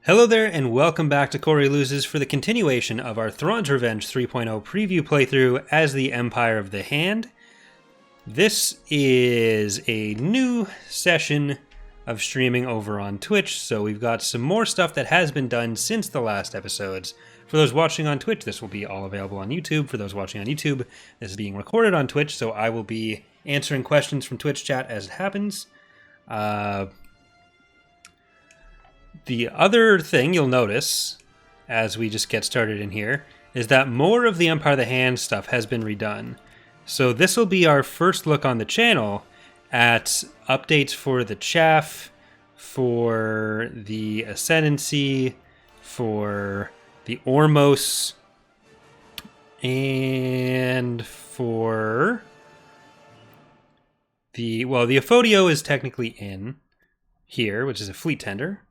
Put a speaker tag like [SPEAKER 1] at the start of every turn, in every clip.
[SPEAKER 1] Hello there, and welcome back to Corey Loses for the continuation of our Thrawn's Revenge 3.0 preview playthrough as the Empire of the Hand. This is a new session of streaming over on Twitch, so we've got some more stuff that has been done since the last episodes. For those watching on Twitch, this will be all available on YouTube. For those watching on YouTube, this is being recorded on Twitch, so I will be answering questions from Twitch chat as it happens. The other thing you'll notice, as we just get started in here, is that more of the Empire of the Hand stuff has been redone. So this will be our first look on the channel at updates for the Chaff, for the Ascendancy, for the Ormos, and for the Aphodio is technically in here, which is a fleet tender.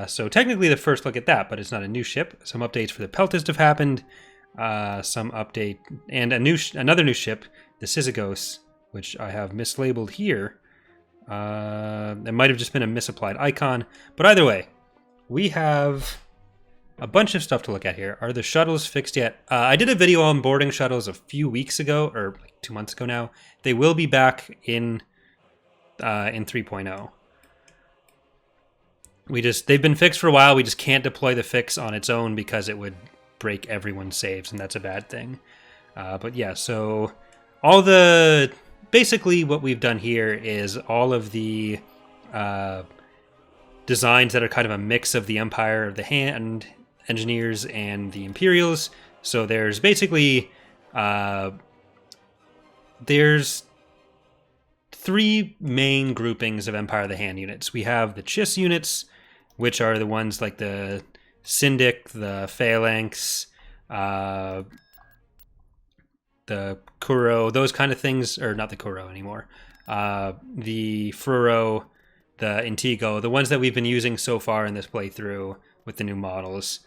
[SPEAKER 1] So technically the first look at that, but it's not a new ship. Some updates for the Peltist have happened. Some update and another new ship, the Syzygus, which I have mislabeled here. It might have just been a misapplied icon, but either way, we have a bunch of stuff to look at here. Are the shuttles fixed yet? I did a video on boarding shuttles a few weeks ago, or like 2 months ago now. They will be back in 3.0. They've been fixed for a while. We just can't deploy the fix on its own because it would break everyone's saves, and that's a bad thing. But yeah, so basically what we've done here is all of the designs that are kind of a mix of the Empire of the Hand engineers and the Imperials. So there's basically, there's three main groupings of Empire of the Hand units. We have the Chiss units, which are the ones like the Syndic, the Phalanx, the Kuro, those kind of things, or not the Kuro anymore, the Furo, the Intigo, the ones that we've been using so far in this playthrough with the new models.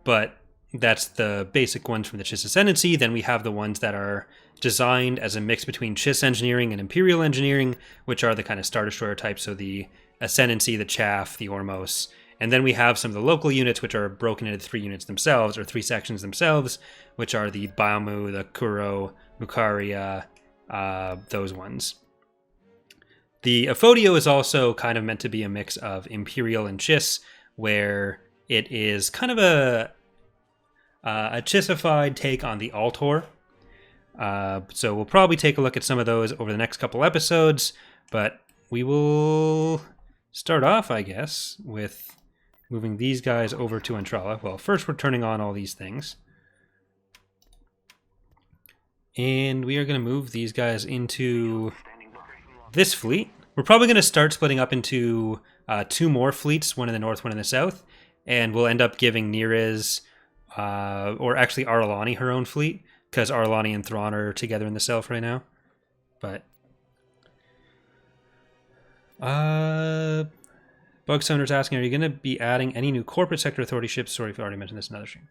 [SPEAKER 1] But that's the basic ones from the Chiss Ascendancy. Then we have the ones that are designed as a mix between Chiss engineering and Imperial engineering, which are the kind of Star Destroyer types, so the Ascendancy, the Chaff, the Ormos. And then we have some of the local units, which are broken into three units themselves, or three sections themselves, which are the Baumu, the Kuro, Mukaria, those ones. The Aphodio is also kind of meant to be a mix of Imperial and Chiss, where it is kind of a Chissified take on the Altor. So we'll probably take a look at some of those over the next couple episodes, but we will start off, I guess, with moving these guys over to Antrala. Well, first we're turning on all these things. And we are going to move these guys into this fleet. We're probably going to start splitting up into two more fleets, one in the north, one in the south, and we'll end up giving Nirez, or actually Aralani, her own fleet, because Aralani and Thrawn are together in the south right now. But Bugsoner's asking, are you going to be adding any new corporate sector authority ships? Sorry if I already mentioned this in another stream.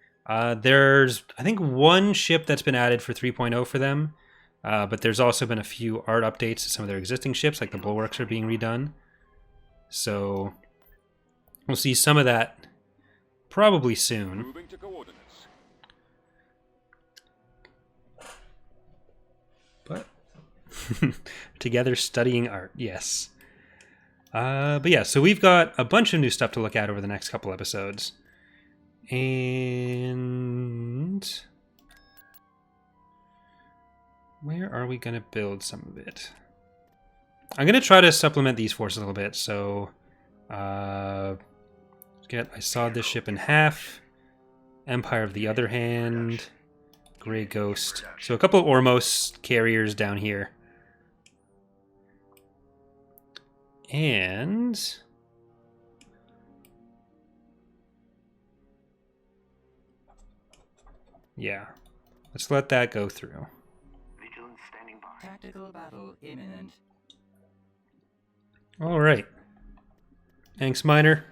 [SPEAKER 1] There's, I think, one ship that's been added for 3.0 for them, but there's also been a few art updates to some of their existing ships, like the bulwarks are being redone. So we'll see some of that probably soon.
[SPEAKER 2] Moving to coordinates.
[SPEAKER 1] But together studying art, yes. But yeah, so we've got a bunch of new stuff to look at over the next couple episodes. And where are we going to build some of it? I'm going to try to supplement these forces a little bit. So I sawed this ship in half. Empire of the Other Hand. Grey Ghost. So a couple of Ormos carriers down here. And yeah, let's let that go through.
[SPEAKER 3] Vigilance standing by. Tactical battle imminent.
[SPEAKER 1] All right. Angst Minor.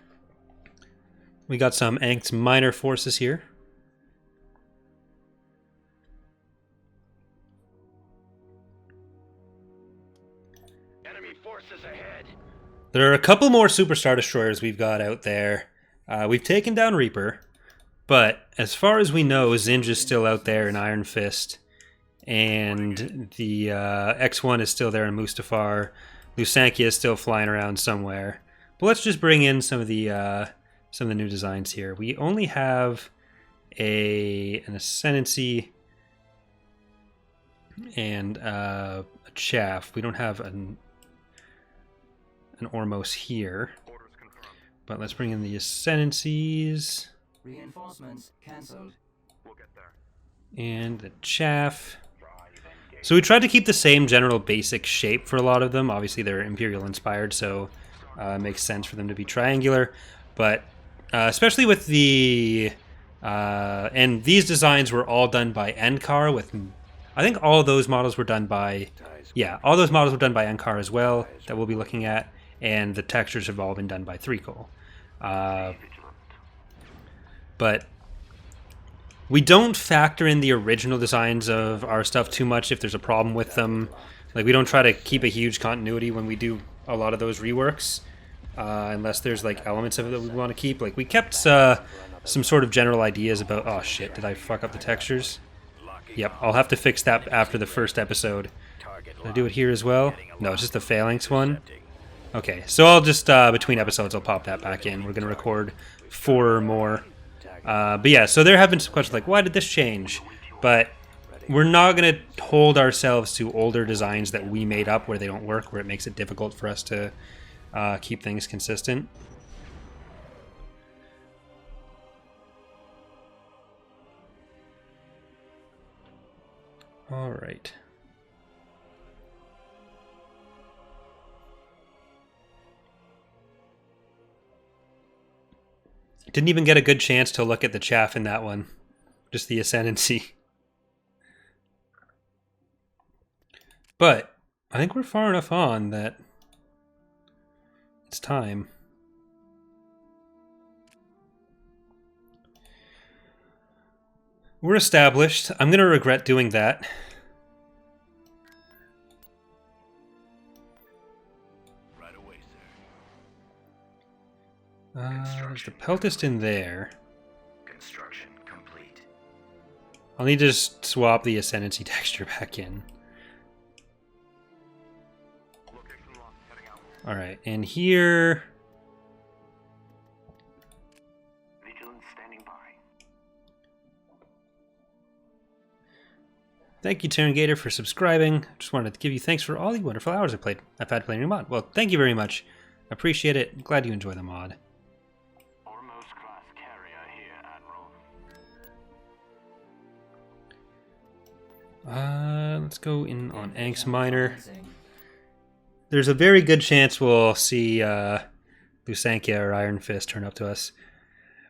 [SPEAKER 1] We got some Angst Minor forces here. There are a couple more Super Star Destroyers we've got out there. We've taken down Reaper, but as far as we know, Zinj is still out there in Iron Fist, and the X1 is still there in Mustafar. Lusankia is still flying around somewhere. But let's just bring in some of the new designs here. We only have an Ascendancy and a Chaff. We don't have an Ormos here. But let's bring in the Ascendancies.
[SPEAKER 3] Reinforcements cancelled.
[SPEAKER 1] And the Chaff. So we tried to keep the same general basic shape for a lot of them. Obviously they're Imperial inspired, so it makes sense for them to be triangular. But especially with the... and these designs were all done by Enkar with... I think all those models were done by... Yeah, all those models were done by Enkar as well, that we'll be looking at. And the textures have all been done by Threekol. But we don't factor in the original designs of our stuff too much if there's a problem with them. Like, we don't try to keep a huge continuity when we do a lot of those reworks, unless there's like elements of it that we want to keep. Like, we kept some sort of general ideas about... Oh shit, did I fuck up the textures? Yep, I'll have to fix that after the first episode. Did I do it here as well? No, it's just the Phalanx one. Okay, so I'll just, between episodes, I'll pop that back in. We're going to record 4 more. But yeah, so there have been some questions like, why did this change? But we're not going to hold ourselves to older designs that we made up where they don't work, where it makes it difficult for us to keep things consistent. All right. Didn't even get a good chance to look at the Chaff in that one. Just the Ascendancy. But I think we're far enough on that it's time. We're established. I'm going to regret doing that.
[SPEAKER 2] Right away, sir.
[SPEAKER 1] There's the Peltist in there.
[SPEAKER 2] Construction complete.
[SPEAKER 1] I'll need to just swap the Ascendancy texture back in. Alright, and here...
[SPEAKER 3] Vigilance standing by.
[SPEAKER 1] Thank you, Terrangator, for subscribing. Just wanted to give you thanks for all the wonderful hours I've had playing your mod. Well, thank you very much. Appreciate it. Glad you enjoy the mod.
[SPEAKER 3] Ormos class carrier here, Admiral.
[SPEAKER 1] Let's go in on Anx Minor. There's a very good chance we'll see Lusankia or Iron Fist turn up to us.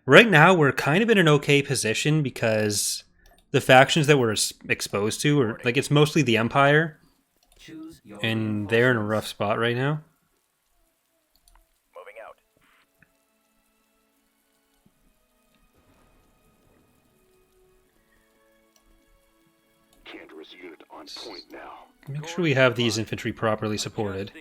[SPEAKER 1] Right now, we're kind of in an okay position because the factions that we're exposed to are, like, it's mostly the Empire, and they're in a rough spot right now.
[SPEAKER 2] Moving out.
[SPEAKER 4] Cantorus unit on point now.
[SPEAKER 1] Make sure we have these infantry properly supported.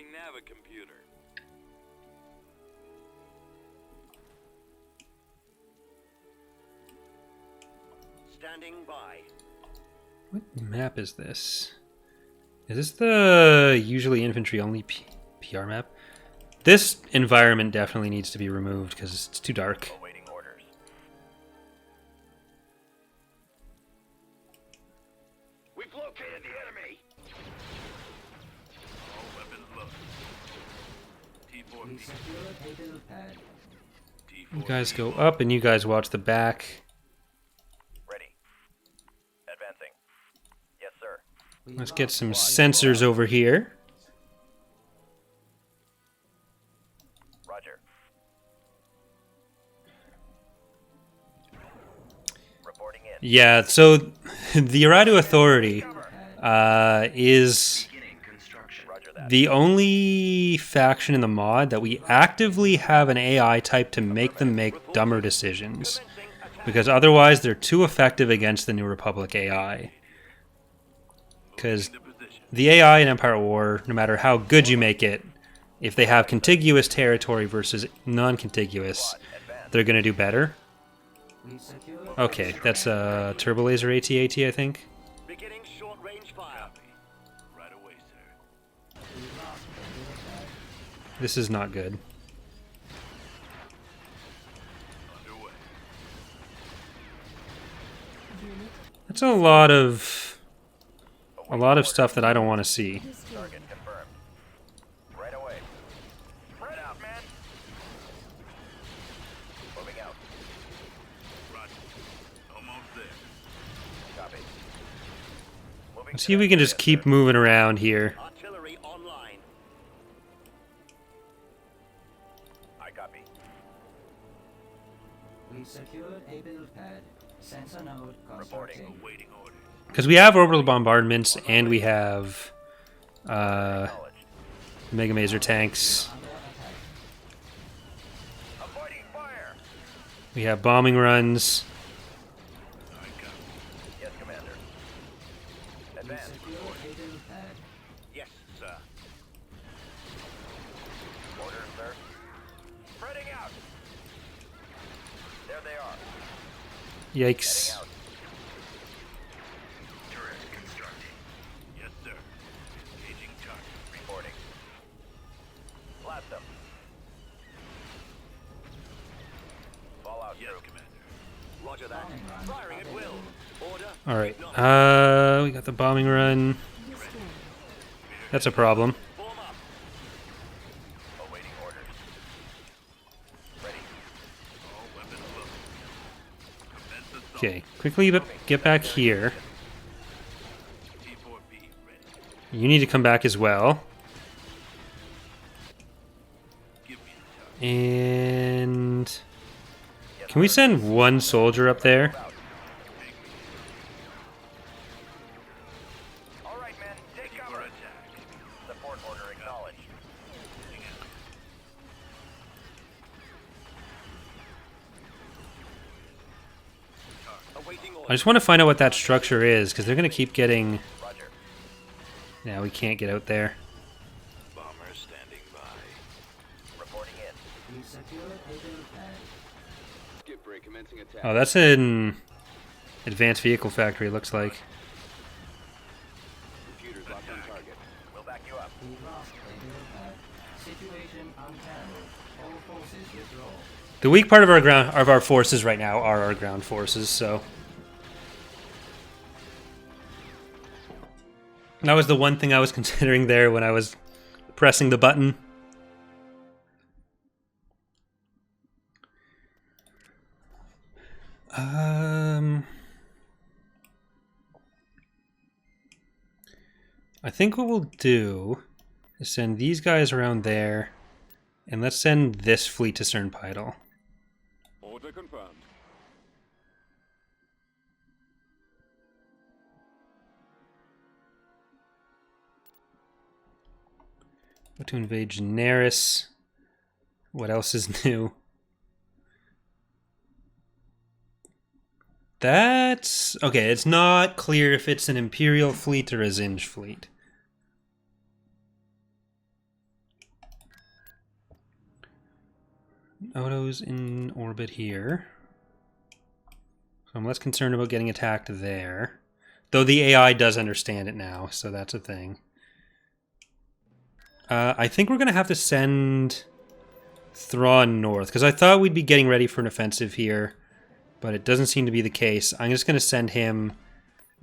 [SPEAKER 2] Standing by.
[SPEAKER 1] What map is this? Is this the usually infantry only PR map? This environment definitely needs to be removed because it's too dark.
[SPEAKER 2] Awaiting orders.
[SPEAKER 4] We've located the enemy.
[SPEAKER 2] All weapons loaded.
[SPEAKER 3] We
[SPEAKER 2] T4.
[SPEAKER 3] secured a build pad.
[SPEAKER 1] You guys go up and you guys watch the back.
[SPEAKER 2] Ready. Advancing. Yes, sir.
[SPEAKER 1] Let's get some sensors over here.
[SPEAKER 2] Roger. Reporting in.
[SPEAKER 1] Yeah, so the Aradu Authority is
[SPEAKER 2] Beginning construction. Roger that.
[SPEAKER 1] the only faction in the mod that we actively have an AI type to make them make dumber decisions. Because otherwise they're too effective against the New Republic AI. Because the AI in Empire at War, no matter how good you make it, if they have contiguous territory versus non-contiguous, they're going to do better.
[SPEAKER 3] We secure.
[SPEAKER 1] Okay, that's turbo laser AT-AT, I think.
[SPEAKER 2] Beginning short range fire.
[SPEAKER 4] Right away, sir.
[SPEAKER 1] This is not good.
[SPEAKER 4] Underway.
[SPEAKER 1] That's a lot of stuff that I don't want to see.
[SPEAKER 2] Target confirmed. Right away. Spread out, man. Moving out.
[SPEAKER 4] Roger. Almost there.
[SPEAKER 2] Copy. Moving
[SPEAKER 1] Let's
[SPEAKER 2] to
[SPEAKER 1] see if we can
[SPEAKER 2] that
[SPEAKER 1] just keep moving around here.
[SPEAKER 2] artillery online. I copy.
[SPEAKER 3] We secured a build pad. Sensor node constructing.
[SPEAKER 4] Waiting order.
[SPEAKER 1] Because we have orbital bombardments and we have
[SPEAKER 2] Knowledge.
[SPEAKER 1] Mega Maser tanks.
[SPEAKER 3] Under attack.
[SPEAKER 2] Avoiding fire.
[SPEAKER 1] We have bombing runs.
[SPEAKER 4] I got it.
[SPEAKER 2] Yes, Commander.
[SPEAKER 3] We
[SPEAKER 2] Advance.
[SPEAKER 3] secured a build pad.
[SPEAKER 2] Yes, sir. Orders, sir. Spreading out. There they are.
[SPEAKER 1] Yikes.
[SPEAKER 2] Heading out.
[SPEAKER 4] Turret constructing. Yes, sir. Engaging target.
[SPEAKER 2] Reporting. Blast them. Fallout
[SPEAKER 4] Yes,
[SPEAKER 2] through.
[SPEAKER 4] Commander.
[SPEAKER 2] Roger that.
[SPEAKER 3] Bombing run.
[SPEAKER 2] Firing at will. Order.
[SPEAKER 1] Alright. We got the bombing run. That's a problem.
[SPEAKER 2] Form up. Awaiting orders. Ready.
[SPEAKER 4] All weapons loaded. Commence assault.
[SPEAKER 1] Okay, quickly get back here.
[SPEAKER 4] T4B ready.
[SPEAKER 1] You need to come back as well.
[SPEAKER 4] Give me the target.
[SPEAKER 1] And
[SPEAKER 2] Yes,
[SPEAKER 1] can we
[SPEAKER 2] sir.
[SPEAKER 1] send one soldier up there?
[SPEAKER 2] Out. All right, men. Take
[SPEAKER 4] For
[SPEAKER 2] cover.
[SPEAKER 4] attack.
[SPEAKER 2] Support order acknowledged.
[SPEAKER 4] Moving out.
[SPEAKER 2] Awaiting
[SPEAKER 1] I
[SPEAKER 2] orders.
[SPEAKER 1] just want to find out what that structure is, because they're going to keep getting...
[SPEAKER 2] Roger.
[SPEAKER 1] Yeah, we can't get out there.
[SPEAKER 4] Bomber standing by.
[SPEAKER 2] Reporting in.
[SPEAKER 3] We secured a build pad.
[SPEAKER 4] Skip break commencing attack.
[SPEAKER 1] Oh, that's an advanced vehicle factory, it looks like.
[SPEAKER 4] Computers locked on target.
[SPEAKER 2] We'll back you up.
[SPEAKER 3] We lost a build pad. Situation untenable. All forces withdraw.
[SPEAKER 1] The weak part of our forces right now are our ground forces, so... That was the one thing I was considering there when I was pressing the button. I think what we'll do is send these guys around there, and let's send this fleet to Cernpidal.
[SPEAKER 4] Order confirmed.
[SPEAKER 1] Go to invade Generis. What else is new? That's... okay, it's not clear if it's an Imperial fleet or a Zinj fleet. Odo's in orbit here. So I'm less concerned about getting attacked there. Though the AI does understand it now, so that's a thing. I think we're going to have to send Thrawn north, because I thought we'd be getting ready for an offensive here, but it doesn't seem to be the case. I'm just going to send him...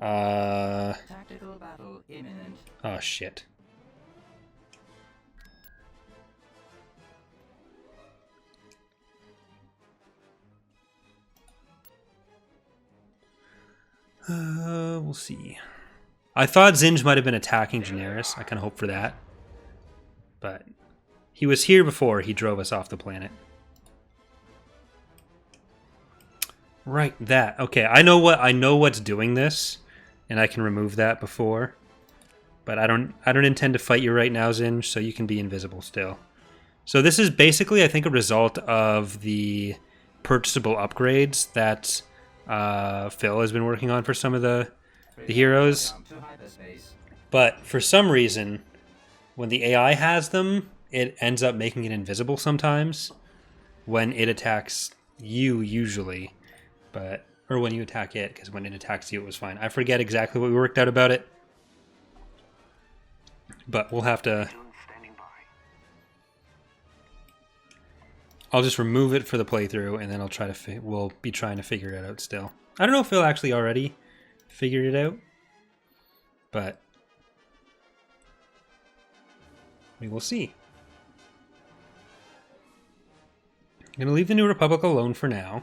[SPEAKER 3] Tactical battle imminent.
[SPEAKER 1] oh, shit. We'll see. I thought Zinj might have been attacking Generis. I kind of hope for that. But he was here before he drove us off the planet. Right, that. Okay, I know what's doing this, and I can remove that before. But I don't intend to fight you right now, Zinj, so you can be invisible still. So this is basically, I think, a result of the purchasable upgrades that Phil has been working on for some of the heroes.
[SPEAKER 3] To hyperspace.
[SPEAKER 1] But for some reason, when the AI has them, it ends up making it invisible sometimes when it attacks you, usually. But, or when you attack it, because when it attacks you, it was fine. I forget exactly what we worked out about it. But we'll have to... I'll just remove it for the playthrough, and then I'll try to... we'll be trying to figure it out still. I don't know if Phil actually already figured it out, but we will see. I'm going to leave the New Republic alone for now.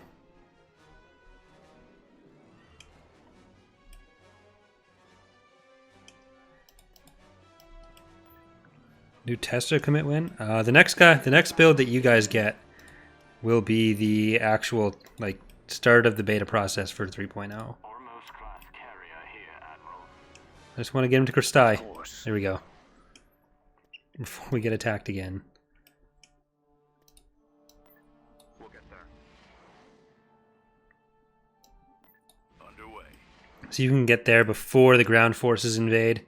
[SPEAKER 1] New tester commit win. The next build that you guys get will be the actual like start of the beta process for 3.0. I just want to get him to Kristai. There we go. Before we get attacked again.
[SPEAKER 4] We'll get there. Underway.
[SPEAKER 1] So you can get there before the ground forces invade.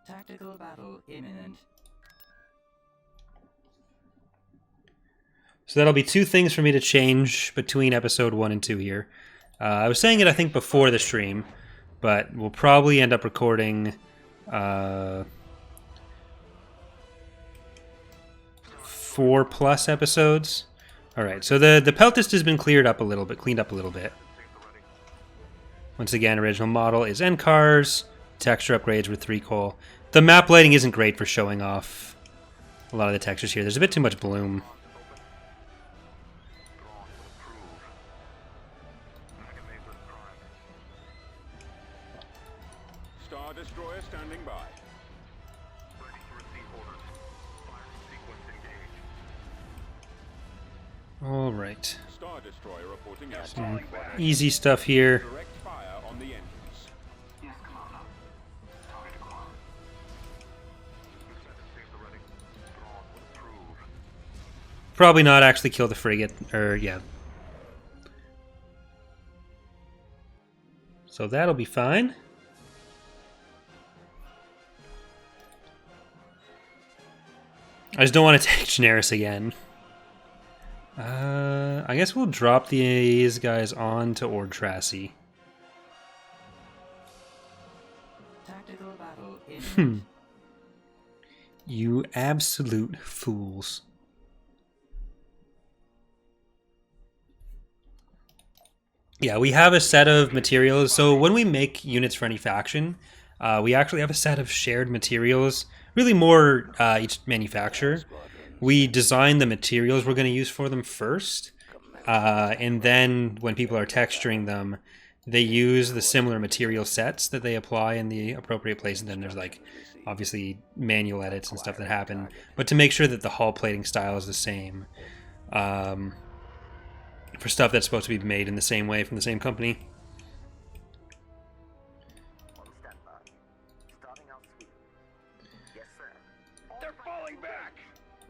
[SPEAKER 3] Tactical battle imminent.
[SPEAKER 1] So that'll be two things for me to change between episode 1 and 2 here. I was saying it, I think, before the stream, but we'll probably end up recording 4+ episodes. All right, so the Peltist has been cleaned up a little bit. Once again, original model is N-Cars. Texture upgrades with 3 coal. The map lighting isn't great for showing off a lot of the textures here. There's a bit too much bloom.
[SPEAKER 4] Star Destroyer standing by.
[SPEAKER 2] Ready to receive orders. Fire sequence engaged.
[SPEAKER 1] All right.
[SPEAKER 4] Star Destroyer reporting out.
[SPEAKER 1] Some easy stuff here.
[SPEAKER 4] Direct fire on the engines.
[SPEAKER 2] Yes, Commander. Target acquired. Save the ready. Thrawn would approve.
[SPEAKER 1] Probably not actually kill the frigate, or yeah. So that'll be fine. I just don't want to take Generis again. I guess we'll drop these guys on to Ord Trasi.
[SPEAKER 3] Tactical battle imminent.
[SPEAKER 1] You absolute fools. Yeah, we have a set of materials. So when we make units for any faction, we actually have a set of shared materials. Really more each manufacturer. We design the materials we're going to use for them first. And then when people are texturing them, they use the similar material sets that they apply in the appropriate place. And then there's like, obviously, manual edits and stuff that happen. But to make sure that the hull plating style is the same. For stuff that's supposed to be made in the same way from the same company.
[SPEAKER 2] On standby. Starting out sweep. Yes, sir.
[SPEAKER 4] They're falling back.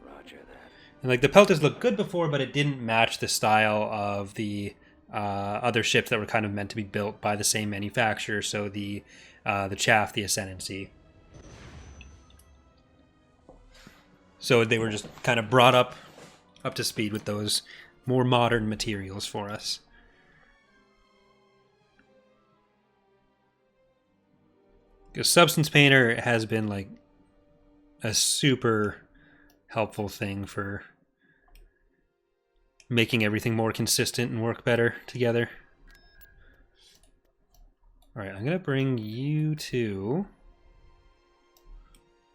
[SPEAKER 3] Roger that.
[SPEAKER 1] And like the Pelters looked good before, but it didn't match the style of the other ships that were kind of meant to be built by the same manufacturer. So the Chaff, the Ascendancy. So they were just kind of brought up to speed with those more modern materials for us. Because Substance Painter has been like a super helpful thing for making everything more consistent and work better together. Alright, I'm going to bring you two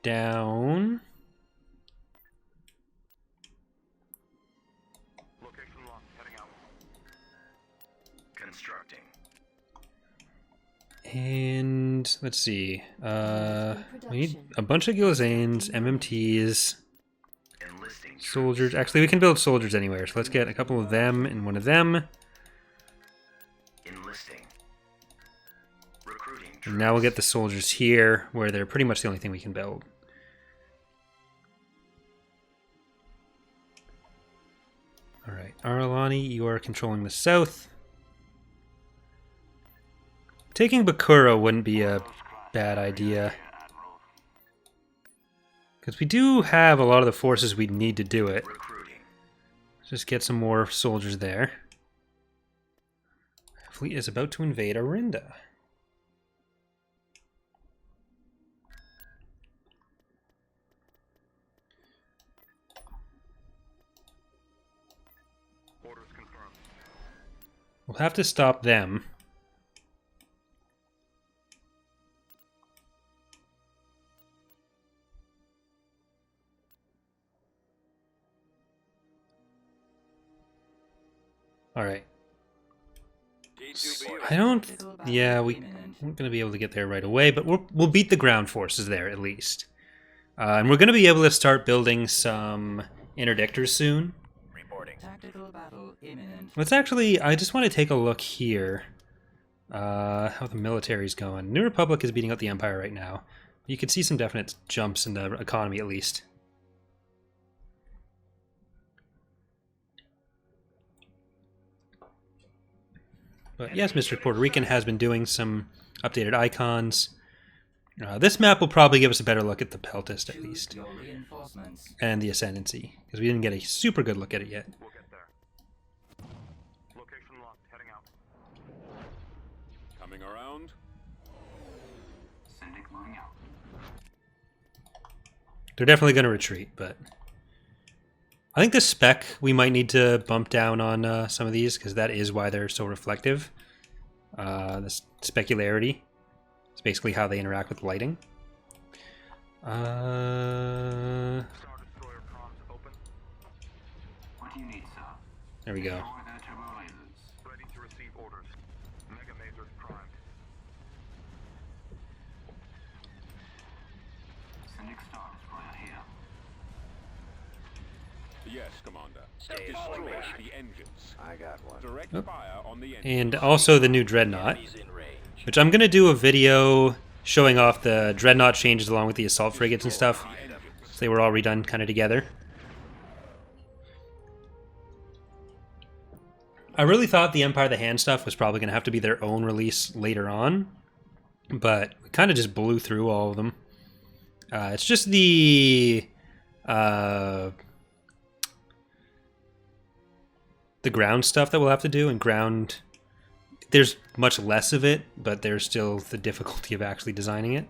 [SPEAKER 1] down.
[SPEAKER 2] Location locked. Heading out.
[SPEAKER 4] Constructing.
[SPEAKER 1] And let's see. We need a bunch of Gilzanes, MMTs,
[SPEAKER 4] Enlisting.
[SPEAKER 1] soldiers. Actually, we can build soldiers anywhere. So let's get a couple of them and one of them.
[SPEAKER 4] Enlisting. Recruiting.
[SPEAKER 1] And now we'll get the soldiers here, where they're pretty much the only thing we can build. Alright, Aralani, you are controlling the south. Taking Bakura wouldn't be a bad idea. Because we do have a lot of the forces we need to do it. Just get some more soldiers there. Fleet is about to invade Arinda.
[SPEAKER 4] Orders confirmed.
[SPEAKER 1] We'll have to stop them. Alright. I don't... Yeah, we aren't going to be able to get there right away, but we'll beat the ground forces there at least. And we're going to be able to start building some interdictors soon.
[SPEAKER 2] Reporting.
[SPEAKER 3] Tactical battle imminent.
[SPEAKER 1] Let's actually... I just want to take a look here. How the military's going. New Republic is beating out the Empire right now. You can see some definite jumps in the economy at least. But yes, Mr. Puerto Rican has been doing some updated icons. This map will probably give us a better look at the Peltist, at least.
[SPEAKER 3] Your reinforcements.
[SPEAKER 1] And the Ascendancy, because we didn't get a super good look at it yet.
[SPEAKER 4] We'll get there. Location locked. Heading out. Coming around.
[SPEAKER 3] Syndic moving out.
[SPEAKER 1] They're definitely going to retreat, but... I think the spec, we might need to bump down on some of these, because that is why they're so reflective. The specularity is basically how they interact with lighting.
[SPEAKER 4] Star Destroyer comms open.
[SPEAKER 3] What do you need, sir?
[SPEAKER 1] There we go.
[SPEAKER 3] Over the turbo lasers.
[SPEAKER 4] Ready to receive orders. Mega Mazers primed.
[SPEAKER 3] Syndic Star Destroyer here.
[SPEAKER 4] Yes, Commander.
[SPEAKER 2] Stay
[SPEAKER 4] Destroy
[SPEAKER 2] formation.
[SPEAKER 4] the engines.
[SPEAKER 2] I got one.
[SPEAKER 4] Direct
[SPEAKER 1] Oh.
[SPEAKER 4] fire on the engines.
[SPEAKER 1] And also the new Dreadnought,
[SPEAKER 2] Enemies in range.
[SPEAKER 1] which I'm going to do a video showing off the Dreadnought changes along with the assault frigates and stuff. So they were all redone kind of together. I really thought the Empire of the Hand stuff was probably going to have to be their own release later on, but we kind of just blew through all of them. It's just the ground stuff that we'll have to do, and ground, there's much less of it, but there's still the difficulty of actually designing it.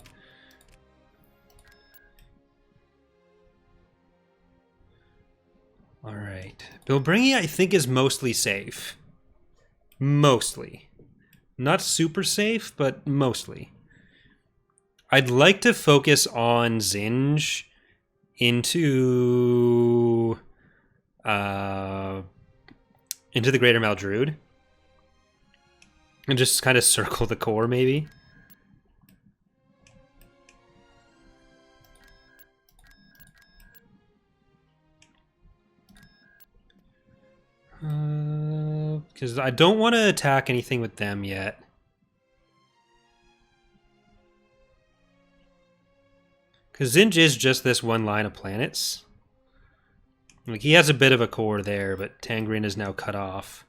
[SPEAKER 1] Alright. Bilbringi, I think, is mostly safe. Mostly. Not super safe, but mostly. I'd like to focus on Zinj into the Greater Maldrude. And just kind of circle the core, maybe. Because I don't want to attack anything with them yet. Because Zinj is just this one line of planets. Like, he has a bit of a core there, but Tangrin is now cut off.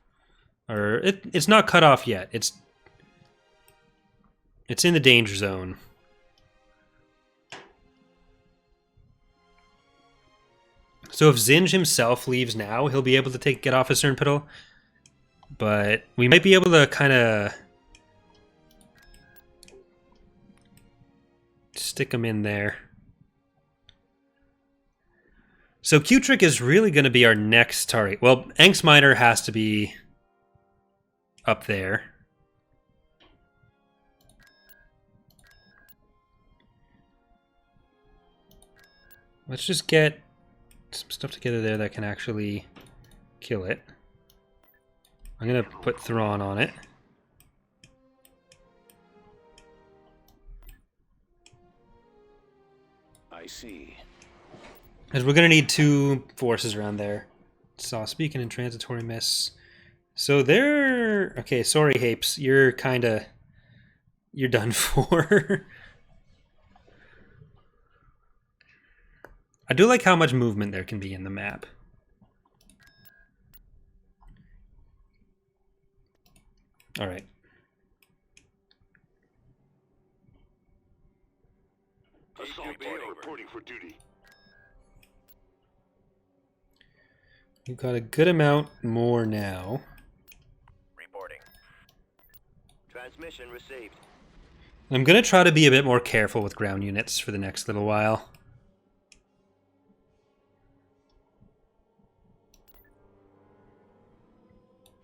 [SPEAKER 1] Or, it's not cut off yet. It's in the danger zone. So if Zinj himself leaves now, he'll be able to get off of Cernpittle. But we might be able to kind of stick him in there. So Q-Trick is really going to be our next target. Well, Angst Miner has to be up there. Let's just get some stuff together there that can actually kill it. I'm going to put Thrawn on it.
[SPEAKER 2] I see.
[SPEAKER 1] Because we're going to need 2 forces around there. Saw Speaking and Transitory Miss. So they're... Okay, sorry, Hapes. You're kind of... You're done for. I do like how much movement there can be in the map. Alright.
[SPEAKER 4] Assault Bay reporting for duty.
[SPEAKER 1] We've got a good amount more now.
[SPEAKER 2] Reporting.
[SPEAKER 5] Transmission received.
[SPEAKER 1] I'm going to try to be a bit more careful with ground units for the next little while.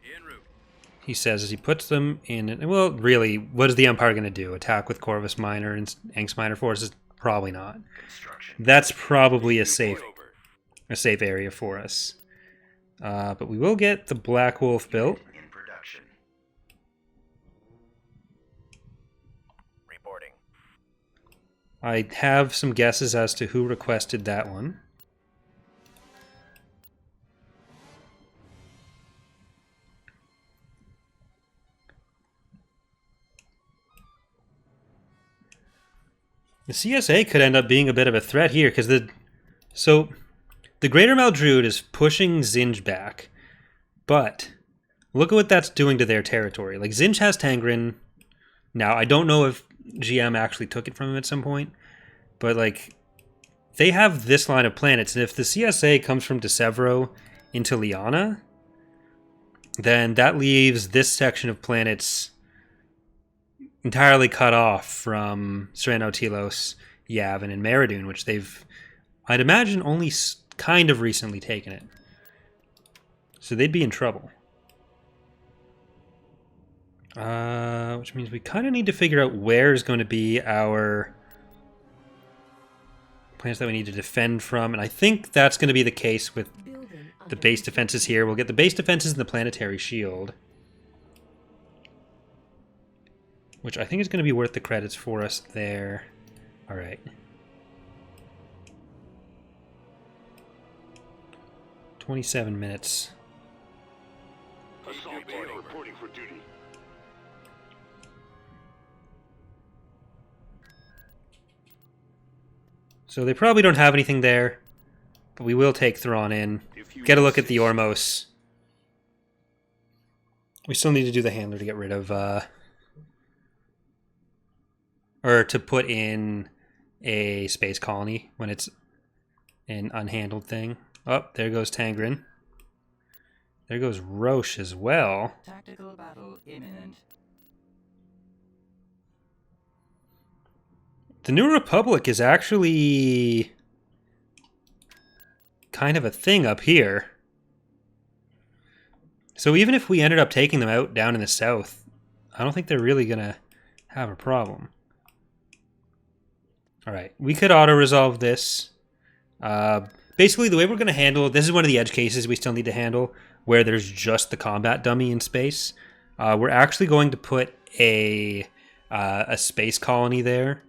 [SPEAKER 4] En route.
[SPEAKER 1] He says as he puts them in... Well, really, what is the Empire going to do? Attack with Corvus Minor and Angst Minor forces? Probably not. That's probably a safe area for us. But we will get the Black Wolf built.
[SPEAKER 5] In production.
[SPEAKER 2] Reporting.
[SPEAKER 1] I have some guesses as to who requested that one. The CSA could end up being a bit of a threat here, because the Greater Maldruid is pushing Zinj back, but look at what that's doing to their territory. Like, Zinj has Tangren. Now, I don't know if GM actually took it from him at some point, but, like, they have this line of planets, and if the CSA comes from DeSevro into Liana, then that leaves this section of planets entirely cut off from Sereno, Telos, Yavin, and Meridoon, which they've, I'd imagine, only kind of recently taken it. So they'd be in trouble. Which means we kind of need to figure out where is going to be our planets that we need to defend from, and I think that's going to be the case with the base defenses here. We'll get the base defenses and the planetary shield, which I think is going to be worth the credits for us there. All right. 27 minutes.
[SPEAKER 4] Assault Bay reporting for duty.
[SPEAKER 1] So they probably don't have anything there, but we will take Thrawn in. Get a look at the Ormos. We still need to do the handler to get rid of, or to put in a space colony when it's an unhandled thing. Oh, there goes Tangren. There goes Roche as well.
[SPEAKER 3] Tactical battle imminent.
[SPEAKER 1] The New Republic is actually kind of a thing up here. So even if we ended up taking them out down in the south, I don't think they're really going to have a problem. All right, we could auto-resolve this. Basically, the way we're going to handle it, this is one of the edge cases we still need to handle, where there's just the combat dummy in space. We're actually going to put a space colony there.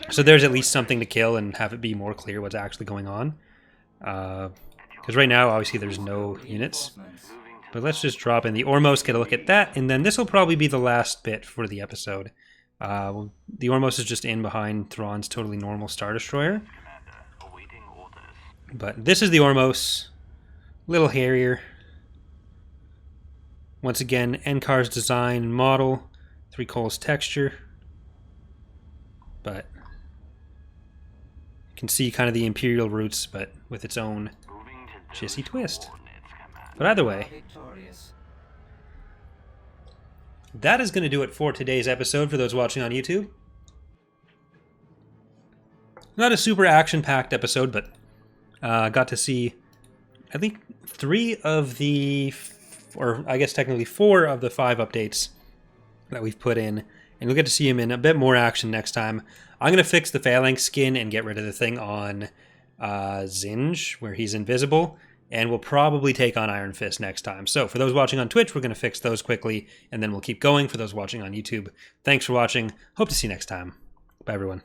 [SPEAKER 1] So there's at least something to kill and have it be more clear what's actually going on. Because right now, obviously, there's no units. But let's just drop in the Ormos, get a look at that, and then this will probably be the last bit for the episode. The Ormos is just in behind Thrawn's totally normal Star Destroyer. But this is the Ormos. Little hairier. Once again, Enkar's design and model. 3 Coals texture. But you can see kind of the Imperial roots, but with its own chissy twist. But either way, that is going to do it for today's episode for those watching on YouTube. Not a super action-packed episode, but got to see, I think, 3 of the, or I guess technically 4 of the 5 updates that we've put in. And we'll get to see him in a bit more action next time. I'm going to fix the Phalanx skin and get rid of the thing on Zinj, where he's invisible. And we'll probably take on Iron Fist next time. So for those watching on Twitch, we're going to fix those quickly. And then we'll keep going for those watching on YouTube. Thanks for watching. Hope to see you next time. Bye, everyone.